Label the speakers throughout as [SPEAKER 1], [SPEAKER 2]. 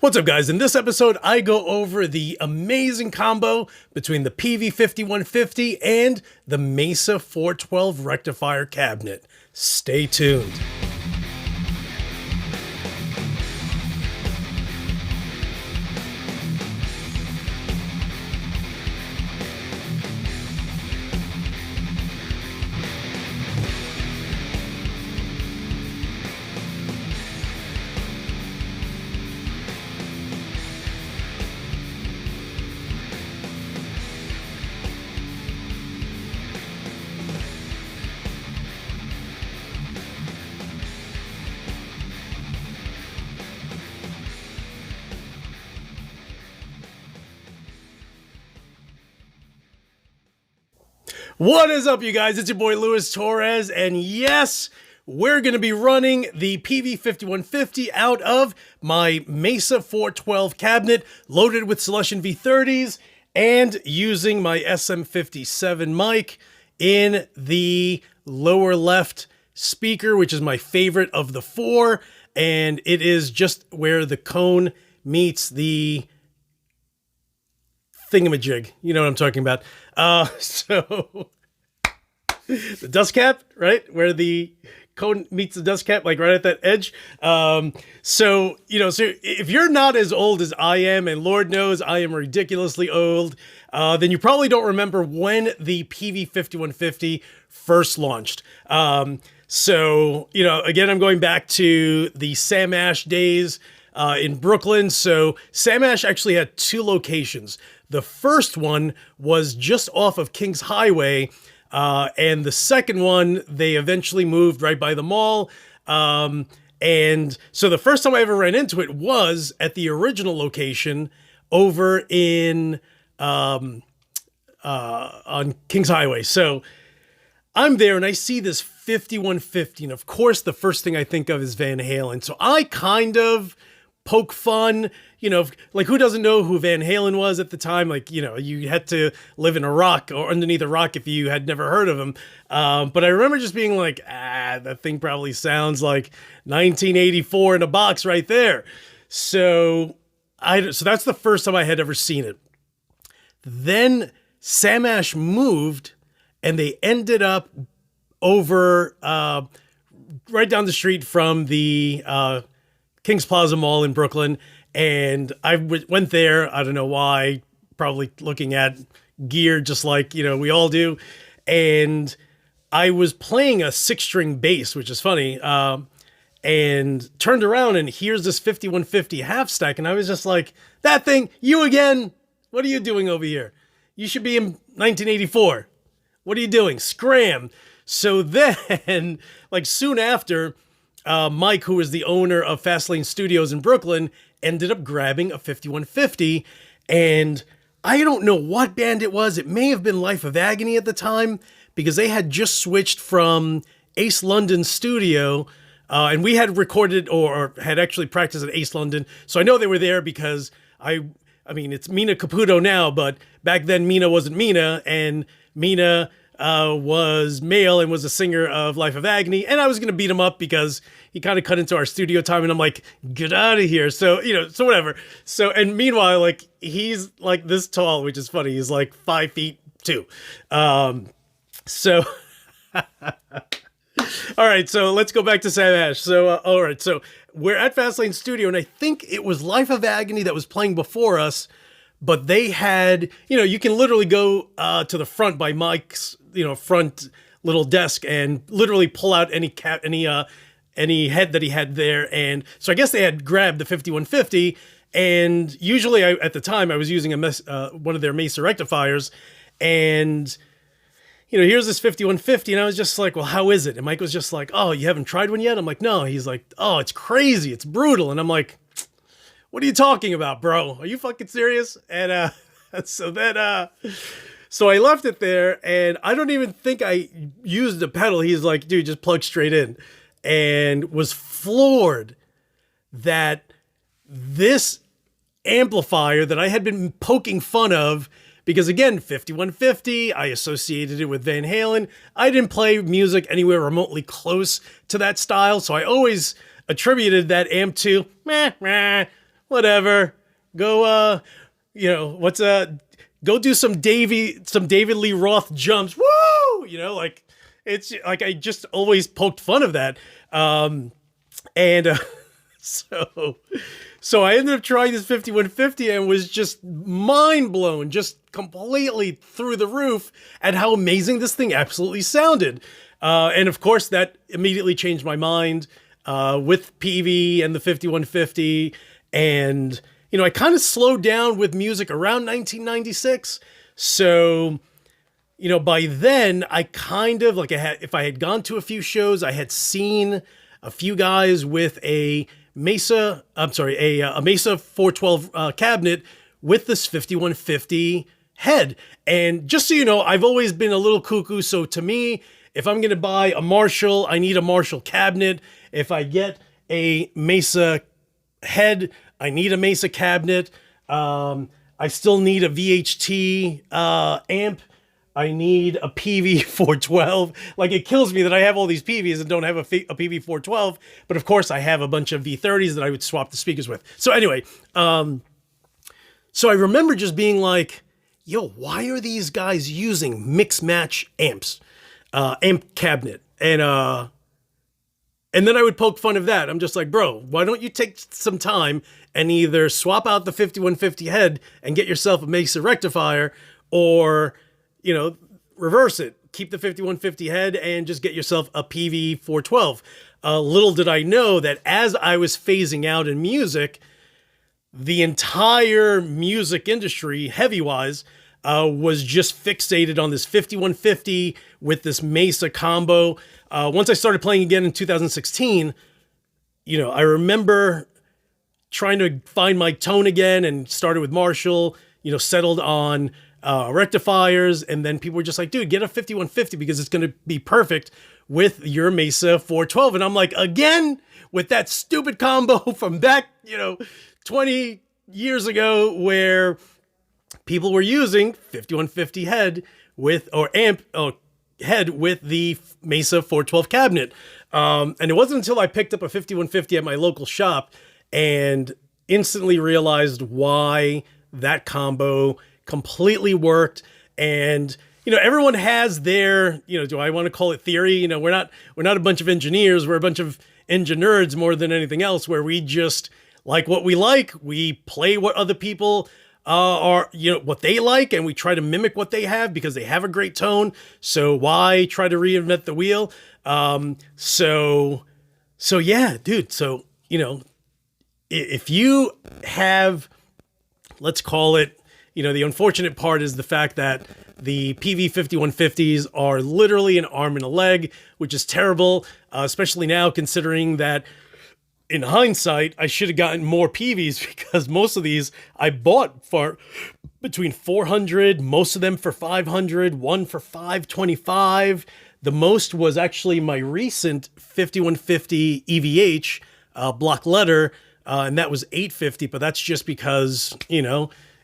[SPEAKER 1] What's up, guys? In this episode, I go over the amazing combo between the Peavey 5150 and the Mesa 412 rectifier cabinet. Stay tuned. What is up, you guys? It's your boy Luis Torres, and yes, we're going to be running the Peavey 5150 out of my Mesa 412 cabinet, loaded with Celestion V30s, and using my SM57 mic in the lower left speaker, which is my favorite of the four, and it is just where the cone meets the thingamajig. You know what I'm talking about. So the dust cap, right? Where the cone meets the dust cap, like right at that edge. So if you're not as old as I am, and Lord knows I am ridiculously old, then you probably don't remember when the Peavey 5150 first launched. So, again, I'm going back to the Sam Ash days in Brooklyn. So Sam Ash actually had two locations. The first one was just off of Kings Highway, and the second one, they eventually moved right by the mall. And so the first time I ever ran into it was at the original location over in on Kings Highway. So I'm there and I see this 5150, and of course the first thing I think of is Van Halen. So I kind of poke fun, like who doesn't know who Van Halen was at the time? Like, you had to live in a rock or underneath a rock if you had never heard of him. But I remember just being like, that thing probably sounds like 1984 in a box right there. So that's the first time I had ever seen it. Then Sam Ash moved and they ended up over right down the street from the Kings Plaza Mall in Brooklyn, and I went there. I don't know why, probably looking at gear just like, we all do. And I was playing a 6-string bass, which is funny, and turned around and here's this 5150 half stack. And I was just like, that thing, you again? What are you doing over here? You should be in 1984. What are you doing? Scram. So then, like soon after, Mike, who was the owner of Fastlane Studios in Brooklyn, ended up grabbing a 5150, and I don't know what band it was. It may have been Life of Agony at the time, because they had just switched from Ace London Studio, and we had recorded or had actually practiced at Ace London, so I know they were there because I mean, it's Mina Caputo now, but back then Mina wasn't Mina, and Mina was male and was a singer of Life of Agony, and I was going to beat him up because he kind of cut into our studio time, and I'm like, get out of here. So, so whatever. So, and meanwhile, like, he's like this tall, which is funny. He's like 5'2". So, all right, so let's go back to Sam Ash. So, all right, so we're at Fastlane Studio, and I think it was Life of Agony that was playing before us, but they had, you can literally go to the front by Mike's, front little desk and literally pull out any head that he had there. And so I guess they had grabbed the 5150, and usually at the time I was using one of their Mesa rectifiers, and here's this 5150, and I was just like, well, how is it? And Mike was just like, oh, you haven't tried one yet? I'm like, no. He's like, oh, it's crazy, it's brutal. And I'm like, what are you talking about, bro? Are you fucking serious? And so I left it there, and I don't even think I used the pedal. He's like, dude, just plug straight in. And was floored that this amplifier that I had been poking fun of, because again, 5150, I associated it with Van Halen. I didn't play music anywhere remotely close to that style, so I always attributed that amp to, whatever. Go, go do some David Lee Roth jumps. Woo! Like, it's like I just always poked fun of that. And so I ended up trying this 5150 and was just mind blown, just completely through the roof at how amazing this thing absolutely sounded. And of course, that immediately changed my mind with Peavey and the 5150. And, I kind of slowed down with music around 1996. So, by then I kind of if I had gone to a few shows, I had seen a few guys with a Mesa 412 cabinet with this 5150 head. And just so you know, I've always been a little cuckoo. So to me, if I'm going to buy a Marshall, I need a Marshall cabinet. If I get a Mesa head, I need a Mesa cabinet. I still need a VHT amp. I need a Peavey 412. Like, it kills me that I have all these Peaveys and don't have a Peavey 412. But of course, I have a bunch of V30s that I would swap the speakers with. So anyway, so I remember just being like, yo, why are these guys using mix match amps, amp cabinet? And then I would poke fun of that. I'm just like, bro, why don't you take some time and either swap out the 5150 head and get yourself a Mesa rectifier, or reverse it. Keep the 5150 head and just get yourself a Peavey 412. Little did I know that as I was phasing out in music, the entire music industry, heavy-wise, was just fixated on this 5150 with this Mesa combo. Once I started playing again in 2016, I remember trying to find my tone again and started with Marshall, settled on rectifiers, and then people were just like, dude, get a 5150 because it's going to be perfect with your Mesa 412. And I'm like, again, with that stupid combo from back, 20 years ago, where people were using 5150 head with, or amp, head with the Mesa 412 cabinet. And it wasn't until I picked up a 5150 at my local shop and instantly realized why that combo completely worked. And everyone has their, do I want to call it theory? We're not a bunch of engineers. We're a bunch of engineers more than anything else, where we just like what we like. We play what other people are, what they like, and we try to mimic what they have because they have a great tone. So why try to reinvent the wheel? So yeah, dude. So, if you have, let's call it, the unfortunate part is the fact that the Peavey 5150s are literally an arm and a leg, which is terrible, especially now considering that in hindsight, I should have gotten more Peaveys, because most of these I bought for between 400, most of them for 500, one for 525. The most was actually my recent 5150 EVH block letter, and that was 850, but that's just because,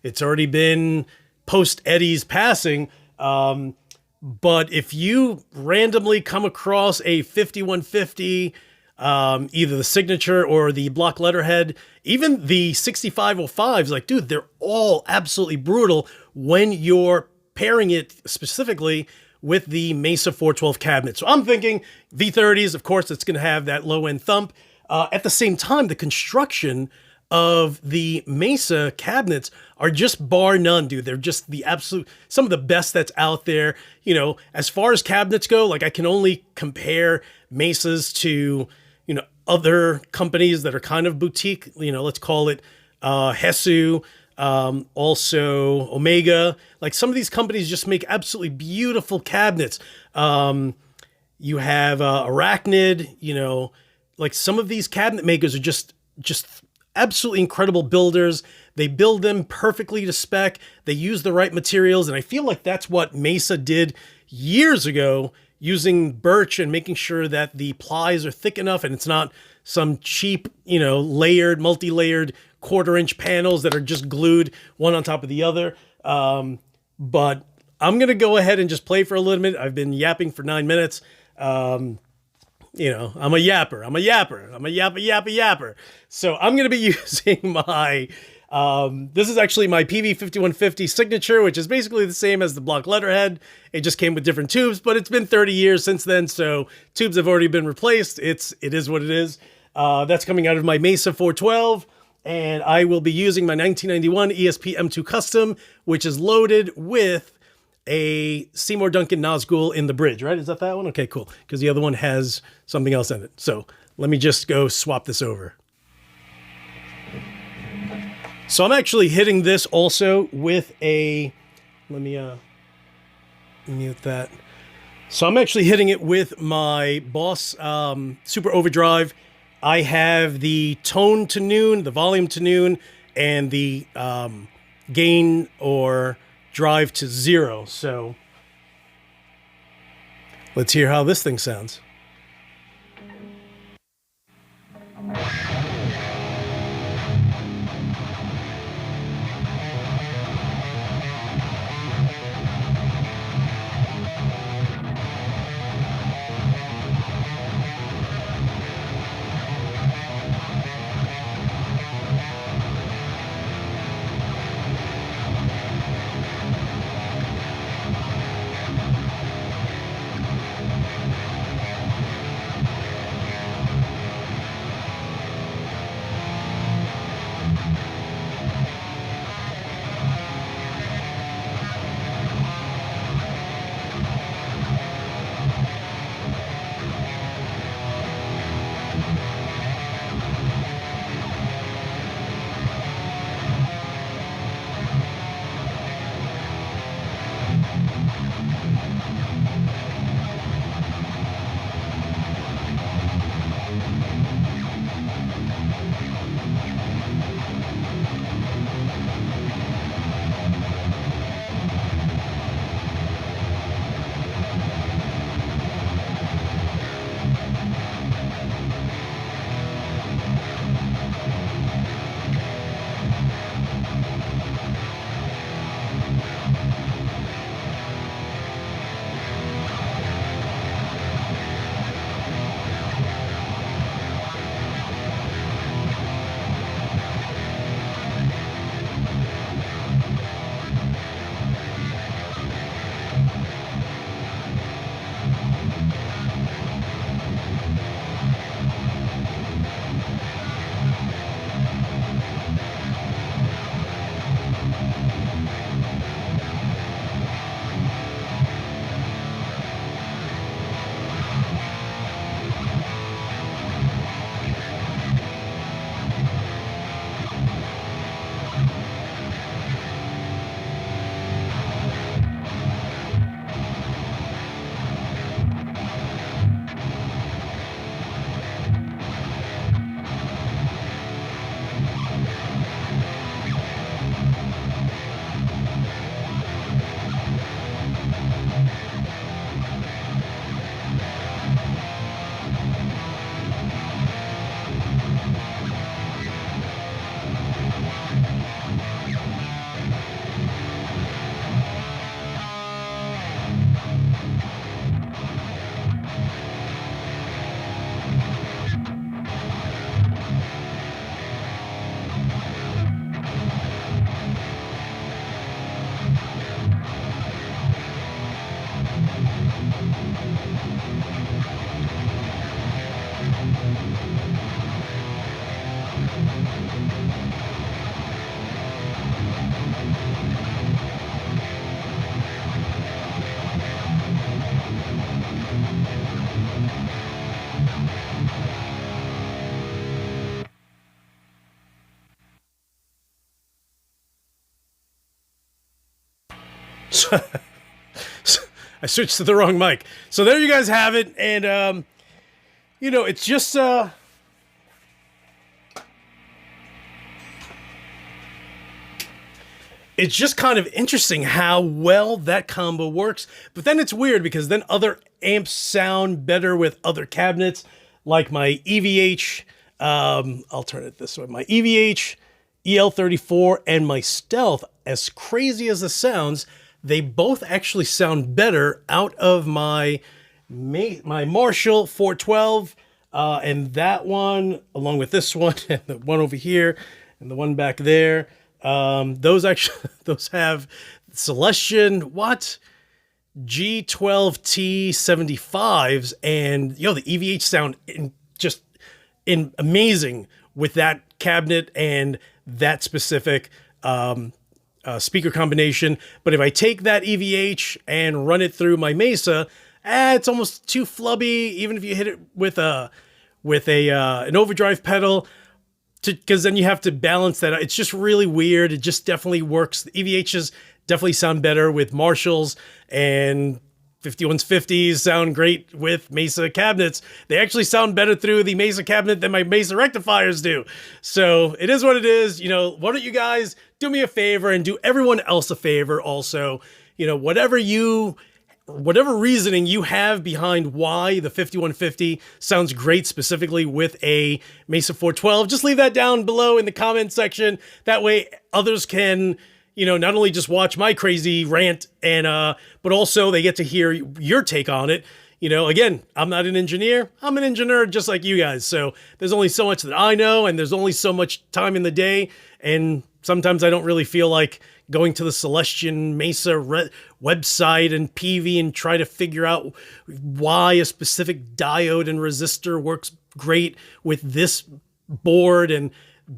[SPEAKER 1] it's already been post Eddie's passing. But if you randomly come across a 5150, either the signature or the block letterhead, even the 6505s, like, dude, they're all absolutely brutal when you're pairing it specifically with the Mesa 412 cabinet. So I'm thinking V30s, of course, it's going to have that low end thump. At the same time, the construction of the Mesa cabinets are just bar none, dude. They're just the absolute, some of the best that's out there. As far as cabinets go, like, I can only compare Mesas to, other companies that are kind of boutique, let's call it Hesu, also Omega. Like, some of these companies just make absolutely beautiful cabinets. You have Arachnid, like, some of these cabinet makers are just absolutely incredible builders. They build them perfectly to spec. They use the right materials. And I feel like that's what Mesa did years ago, using birch and making sure that the plies are thick enough and it's not some cheap, layered, multi-layered 1/4-inch panels that are just glued one on top of the other. But I'm going to go ahead and just play for a little bit. I've been yapping for 9 minutes. you know, I'm a yapper. I'm a yapper. I'm a yapper. So I'm going to be using my, this is actually my Peavey 5150 signature, which is basically the same as the block letterhead. It just came with different tubes, but it's been 30 years since then. So tubes have already been replaced. It is what it is. That's coming out of my Mesa 412. And I will be using my 1991 ESP M2 Custom, which is loaded with a Seymour Duncan Nazgul in the bridge, right? Is that one? Okay, cool. Because the other one has something else in it. So let me just go swap this over. So I'm actually hitting this also with a, let me mute that. So I'm actually hitting it with my Boss Super Overdrive. I have the tone to noon, the volume to noon, and the gain or drive to 0. So let's hear how this thing sounds. So, I switched to the wrong mic. So there you guys have it. And, you know, it's just... it's just kind of interesting how well that combo works. But then it's weird because then other amps sound better with other cabinets, like my EVH. I'll turn it this way. My EVH, EL34, and my Stealth, as crazy as it sounds, they both actually sound better out of my my Marshall 412, and that one, along with this one, and the one over here, and the one back there, those have Celestion G12T 75s, and the EVH sound amazing with that cabinet and that specific speaker combination. But if I take that EVH and run it through my Mesa, it's almost too flubby, even if you hit it with an overdrive pedal, because then you have to balance that. It's just really weird. It just definitely works. The EVHs definitely sound better with Marshalls, and 5150s sound great with Mesa cabinets. They actually sound better through the Mesa cabinet than my Mesa rectifiers do. So it is what it is. Why don't you guys do me a favor and do everyone else a favor also? Whatever reasoning you have behind why the 5150 sounds great specifically with a Mesa 412, just leave that down below in the comment section. That way others can, not only just watch my crazy rant but also they get to hear your take on it. Again, I'm not an engineer. I'm an engineer just like you guys. So there's only so much that I know, and there's only so much time in the day. And sometimes I don't really feel like going to the Celestion Mesa website and Peavey and try to figure out why a specific diode and resistor works great with this board, and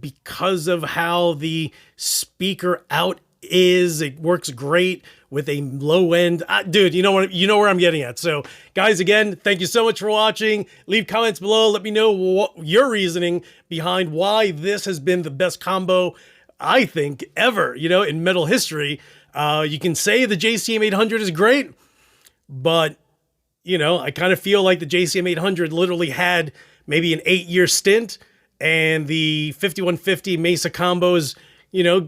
[SPEAKER 1] because of how the speaker out is, it works great with a low end. Dude, you know where I'm getting at. So guys, again, thank you so much for watching. Leave comments below. Let me know what your reasoning behind why this has been the best combo, I think, ever, in metal history. You can say the JCM 800 is great, but, I kind of feel like the JCM 800 literally had maybe an 8-year stint, and the 5150 Mesa combos,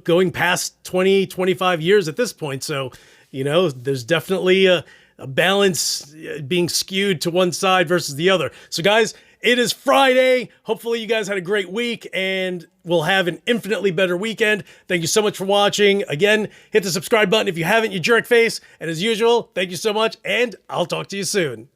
[SPEAKER 1] going past 20, 25 years at this point. So, there's definitely a balance being skewed to one side versus the other. So guys, it is Friday. Hopefully you guys had a great week, and we'll have an infinitely better weekend. Thank you so much for watching. Again, hit the subscribe button if you haven't, you jerk face. And as usual, thank you so much, and I'll talk to you soon.